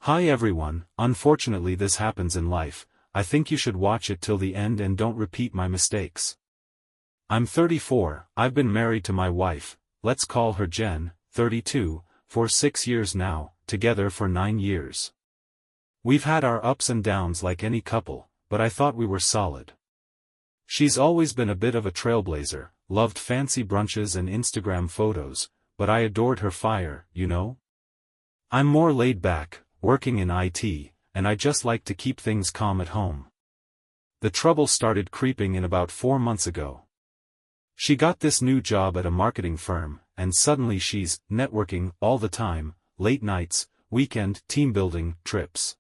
Hi everyone, unfortunately this happens in life. I think you should watch it till the end and don't repeat my mistakes. I'm 34, I've been married to my wife, let's call her Jen, 32, for 6 years now, together for 9 years. We've had our ups and downs like any couple, but I thought we were solid. She's always been a bit of a trailblazer, loved fancy brunches and Instagram photos, but I adored her fire, you know? I'm more laid back, working in IT, and I just like to keep things calm at home. The trouble started creeping in about 4 months ago. She got this new job at a marketing firm, and suddenly she's networking all the time, late nights, weekend team building trips.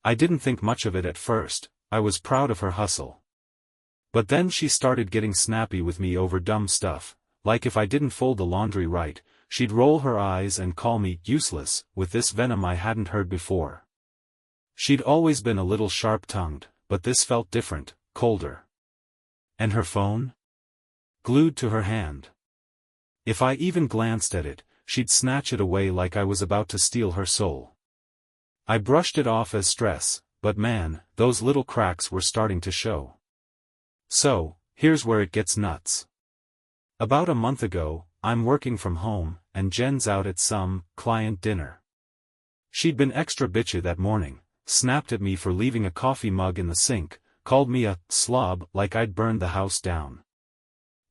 I didn't think much of it at first, I was proud of her hustle. But then she started getting snappy with me over dumb stuff, like if I didn't fold the laundry right, she'd roll her eyes and call me useless, with this venom I hadn't heard before. She'd always been a little sharp-tongued, but this felt different, colder. And her phone? Glued to her hand. If I even glanced at it, she'd snatch it away like I was about to steal her soul. I brushed it off as stress, but man, those little cracks were starting to show. So, here's where it gets nuts. About a month ago, I'm working from home, and Jen's out at some client dinner. She'd been extra bitchy that morning, snapped at me for leaving a coffee mug in the sink, called me a slob like I'd burned the house down.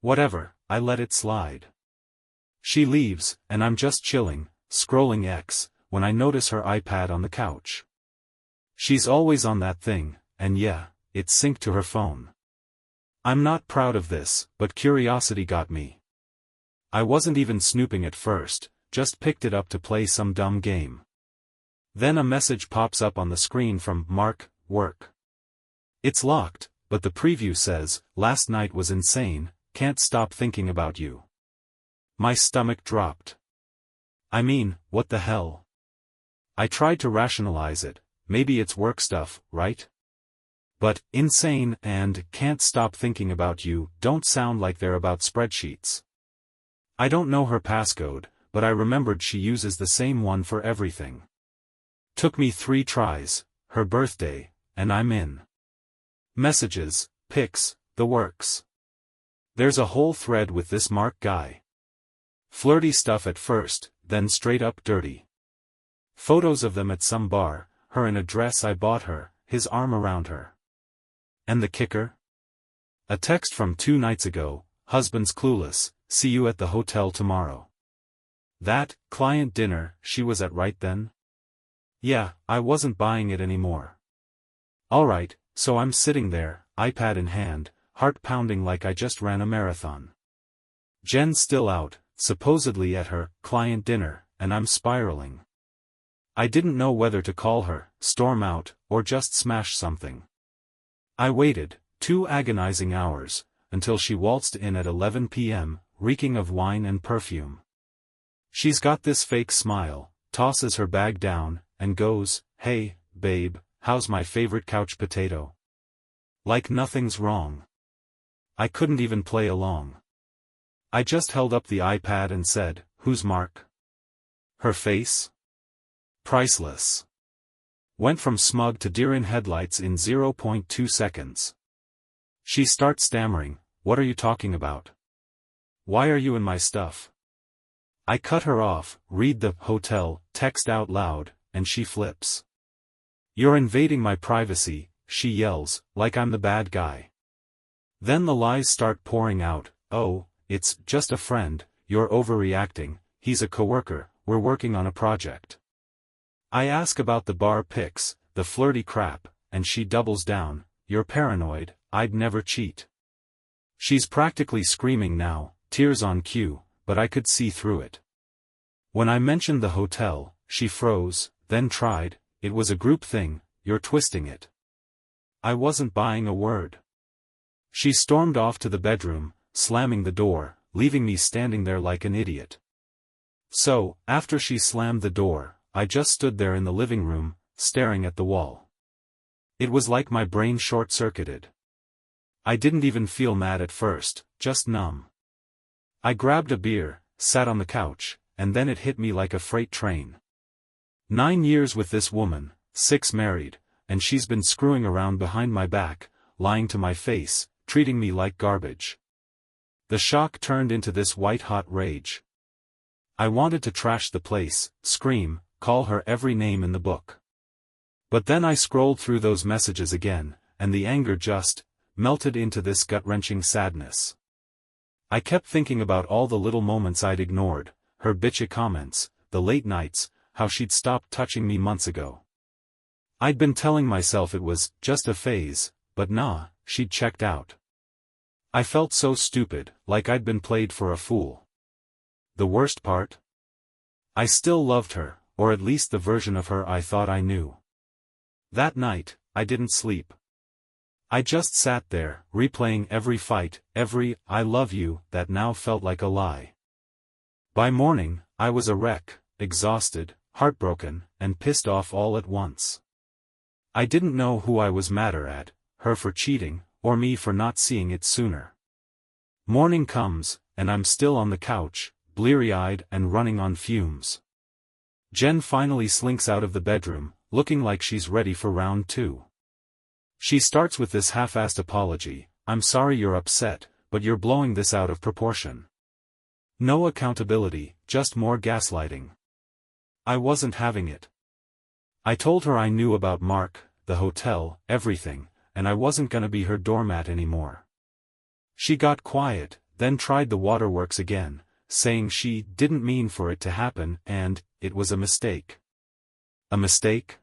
Whatever, I let it slide. She leaves, and I'm just chilling, scrolling X, when I notice her iPad on the couch. She's always on that thing, and yeah, it's synced to her phone. I'm not proud of this, but curiosity got me. I wasn't even snooping at first, just picked it up to play some dumb game. Then a message pops up on the screen from Mark, work. It's locked, but the preview says, "Last night was insane, can't stop thinking about you." My stomach dropped. I mean, what the hell? I tried to rationalize it, maybe it's work stuff, right? But, insane and can't stop thinking about you don't sound like they're about spreadsheets. I don't know her passcode, but I remembered she uses the same one for everything. Took me 3 tries, her birthday, and I'm in. Messages, pics, the works. There's a whole thread with this Mark guy. Flirty stuff at first, then straight up dirty. Photos of them at some bar, her in a dress I bought her, his arm around her. And the kicker? A text from 2 nights ago, husband's clueless, see you at the hotel tomorrow. That client dinner she was at right then? Yeah, I wasn't buying it anymore. Alright, so I'm sitting there, iPad in hand, heart pounding like I just ran a marathon. Jen's still out, supposedly at her client dinner, and I'm spiraling. I didn't know whether to call her, storm out, or just smash something. I waited, 2 agonizing hours, until she waltzed in at 11 p.m., reeking of wine and perfume. She's got this fake smile, tosses her bag down, and goes, "Hey, babe, how's my favorite couch potato?" Like nothing's wrong. I couldn't even play along. I just held up the iPad and said, "Who's Mark?" Her face? Priceless. Went from smug to deer in headlights in 0.2 seconds. She starts stammering, "What are you talking about? Why are you in my stuff?" I cut her off, read the hotel text out loud, and she flips. "You're invading my privacy," she yells, like I'm the bad guy. Then the lies start pouring out, "Oh, it's just a friend, you're overreacting, he's a coworker, we're working on a project." I ask about the bar pics, the flirty crap, and she doubles down, "You're paranoid, I'd never cheat." She's practically screaming now, tears on cue, but I could see through it. When I mentioned the hotel, she froze, then tried, "It was a group thing, you're twisting it." I wasn't buying a word. She stormed off to the bedroom, slamming the door, leaving me standing there like an idiot. So, after she slammed the door, I just stood there in the living room, staring at the wall. It was like my brain short-circuited. I didn't even feel mad at first, just numb. I grabbed a beer, sat on the couch, and then it hit me like a freight train. 9 years with this woman, 6 married, and she's been screwing around behind my back, lying to my face, treating me like garbage. The shock turned into this white-hot rage. I wanted to trash the place, scream, call her every name in the book. But then I scrolled through those messages again, and the anger just melted into this gut-wrenching sadness. I kept thinking about all the little moments I'd ignored, her bitchy comments, the late nights, how she'd stopped touching me months ago. I'd been telling myself it was just a phase, but nah, she'd checked out. I felt so stupid, like I'd been played for a fool. The worst part? I still loved her, or at least the version of her I thought I knew. That night, I didn't sleep. I just sat there, replaying every fight, every "I love you" that now felt like a lie. By morning, I was a wreck, exhausted, heartbroken, and pissed off all at once. I didn't know who I was madder at, her for cheating, or me for not seeing it sooner. Morning comes, and I'm still on the couch, bleary-eyed and running on fumes. Jen finally slinks out of the bedroom, looking like she's ready for round 2. She starts with this half-assed apology, "I'm sorry you're upset, but you're blowing this out of proportion." No accountability, just more gaslighting. I wasn't having it. I told her I knew about Mark, the hotel, everything, and I wasn't gonna be her doormat anymore. She got quiet, then tried the waterworks again, saying she didn't mean for it to happen and it was a mistake. A mistake?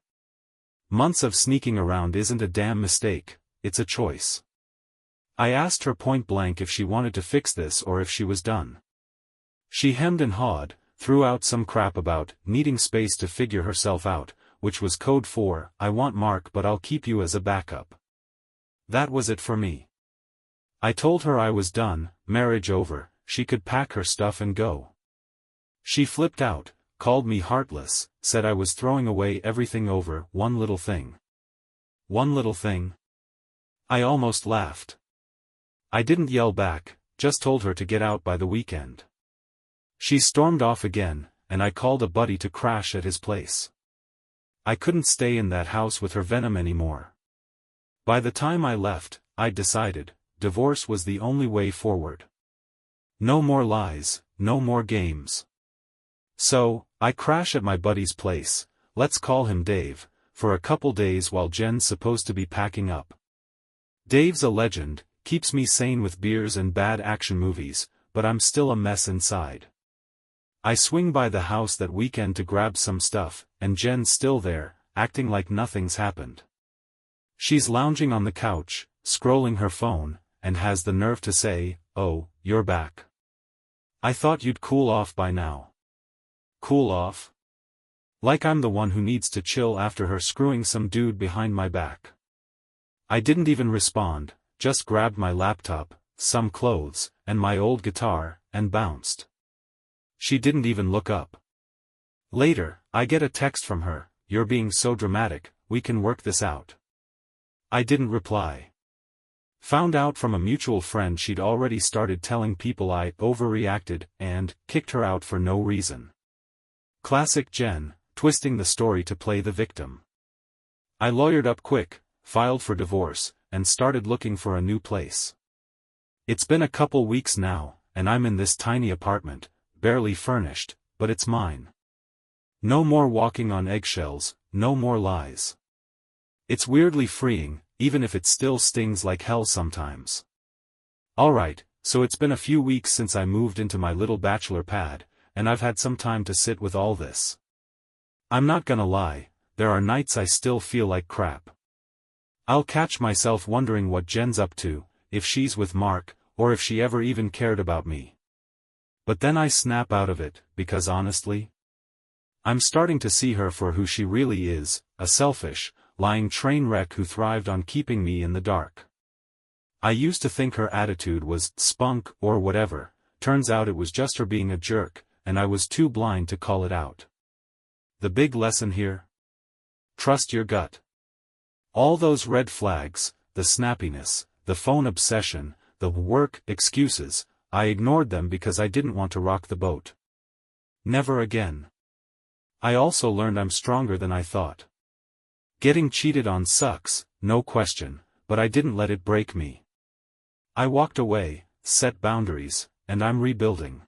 Months of sneaking around isn't a damn mistake, it's a choice. I asked her point blank if she wanted to fix this or if she was done. She hemmed and hawed, threw out some crap about needing space to figure herself out, which was code for, "I want Mark but I'll keep you as a backup." That was it for me. I told her I was done, marriage over, she could pack her stuff and go. She flipped out, called me heartless, said I was throwing away everything over one little thing. One little thing? I almost laughed. I didn't yell back, just told her to get out by the weekend. She stormed off again, and I called a buddy to crash at his place. I couldn't stay in that house with her venom anymore. By the time I left, I'd decided, divorce was the only way forward. No more lies, no more games. So, I crash at my buddy's place, let's call him Dave, for a couple days while Jen's supposed to be packing up. Dave's a legend, keeps me sane with beers and bad action movies, but I'm still a mess inside. I swing by the house that weekend to grab some stuff, and Jen's still there, acting like nothing's happened. She's lounging on the couch, scrolling her phone, and has the nerve to say, "Oh, you're back. I thought you'd cool off by now." Cool off? Like I'm the one who needs to chill after her screwing some dude behind my back. I didn't even respond, just grabbed my laptop, some clothes, and my old guitar, and bounced. She didn't even look up. Later, I get a text from her, "You're being so dramatic, we can work this out." I didn't reply. Found out from a mutual friend she'd already started telling people I overreacted and kicked her out for no reason. Classic Jen, twisting the story to play the victim. I lawyered up quick, filed for divorce, and started looking for a new place. It's been a couple weeks now, and I'm in this tiny apartment, barely furnished, but it's mine. No more walking on eggshells, no more lies. It's weirdly freeing, even if it still stings like hell sometimes. Alright, so it's been a few weeks since I moved into my little bachelor pad, and I've had some time to sit with all this. I'm not gonna lie, there are nights I still feel like crap. I'll catch myself wondering what Jen's up to, if she's with Mark, or if she ever even cared about me. But then I snap out of it, because honestly, I'm starting to see her for who she really is, a selfish, lying train wreck who thrived on keeping me in the dark. I used to think her attitude was spunk or whatever, turns out it was just her being a jerk, and I was too blind to call it out. The big lesson here? Trust your gut. All those red flags, the snappiness, the phone obsession, the work excuses, I ignored them because I didn't want to rock the boat. Never again. I also learned I'm stronger than I thought. Getting cheated on sucks, no question, but I didn't let it break me. I walked away, set boundaries, and I'm rebuilding.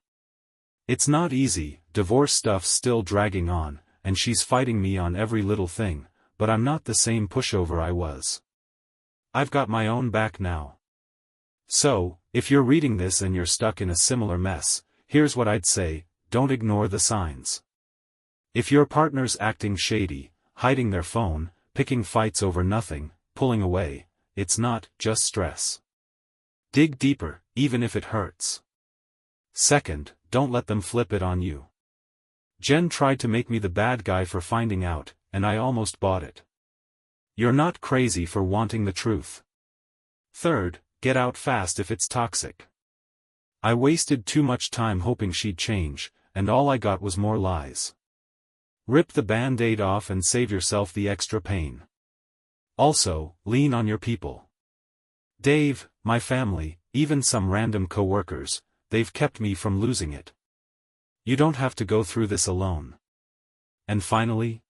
It's not easy, divorce stuff's still dragging on, and she's fighting me on every little thing, but I'm not the same pushover I was. I've got my own back now. So, if you're reading this and you're stuck in a similar mess, here's what I'd say: don't ignore the signs. If your partner's acting shady, hiding their phone, picking fights over nothing, pulling away, it's not just stress. Dig deeper, even if it hurts. Second, don't let them flip it on you. Jen tried to make me the bad guy for finding out, and I almost bought it. You're not crazy for wanting the truth. Third, get out fast if it's toxic. I wasted too much time hoping she'd change, and all I got was more lies. Rip the band-aid off and save yourself the extra pain. Also, lean on your people. Dave, my family, even some random co-workers, they've kept me from losing it. You don't have to go through this alone. And finally,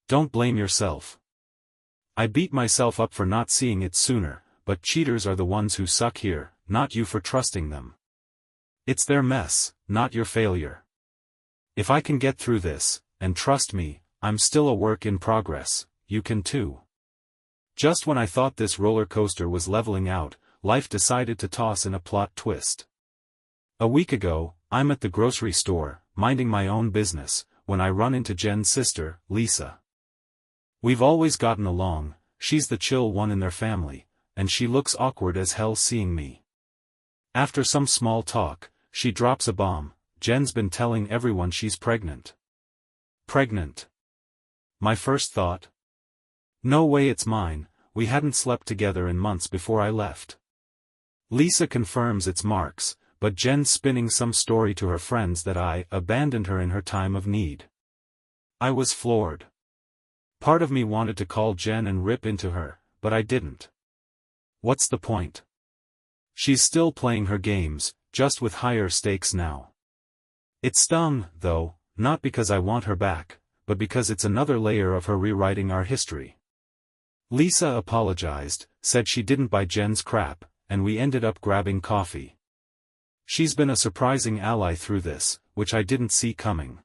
don't blame yourself. I beat myself up for not seeing it sooner, but cheaters are the ones who suck here, not you for trusting them. It's their mess, not your failure. If I can get through this, and trust me, I'm still a work in progress, you can too. Just when I thought this roller coaster was leveling out, life decided to toss in a plot twist. A week ago, I'm at the grocery store, minding my own business, when I run into Jen's sister, Lisa. We've always gotten along, she's the chill one in their family, and she looks awkward as hell seeing me. After some small talk, she drops a bomb: Jen's been telling everyone she's pregnant. Pregnant? My first thought? No way, it's mine. We hadn't slept together in months before I left. Lisa confirms it's Mark's, but Jen's spinning some story to her friends that I abandoned her in her time of need. I was floored. Part of me wanted to call Jen and rip into her, but I didn't. What's the point? She's still playing her games, just with higher stakes now. It stung, though, not because I want her back, but because it's another layer of her rewriting our history. Lisa apologized, said she didn't buy Jen's crap, and we ended up grabbing coffee. She's been a surprising ally through this, which I didn't see coming.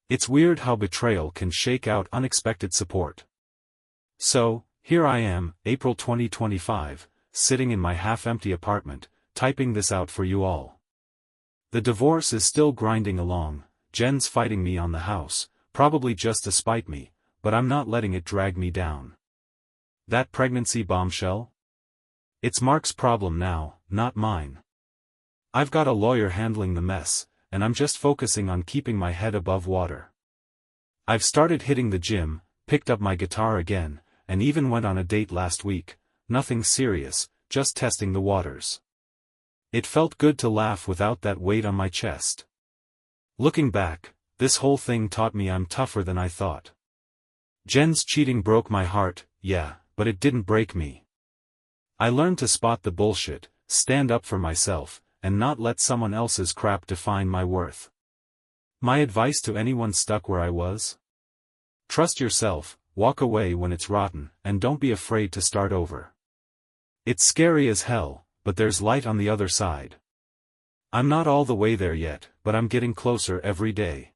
It's weird how betrayal can shake out unexpected support. So, here I am, April 2025, sitting in my half-empty apartment, typing this out for you all. The divorce is still grinding along. Jen's fighting me on the house, probably just to spite me, but I'm not letting it drag me down. That pregnancy bombshell? It's Mark's problem now, not mine. I've got a lawyer handling the mess, and I'm just focusing on keeping my head above water. I've started hitting the gym, picked up my guitar again, and even went on a date last week. Nothing serious, just testing the waters. It felt good to laugh without that weight on my chest. Looking back, this whole thing taught me I'm tougher than I thought. Jen's cheating broke my heart, yeah, but it didn't break me. I learned to spot the bullshit, stand up for myself, and not let someone else's crap define my worth. My advice to anyone stuck where I was? Trust yourself, walk away when it's rotten, and don't be afraid to start over. It's scary as hell, but there's light on the other side. I'm not all the way there yet, but I'm getting closer every day.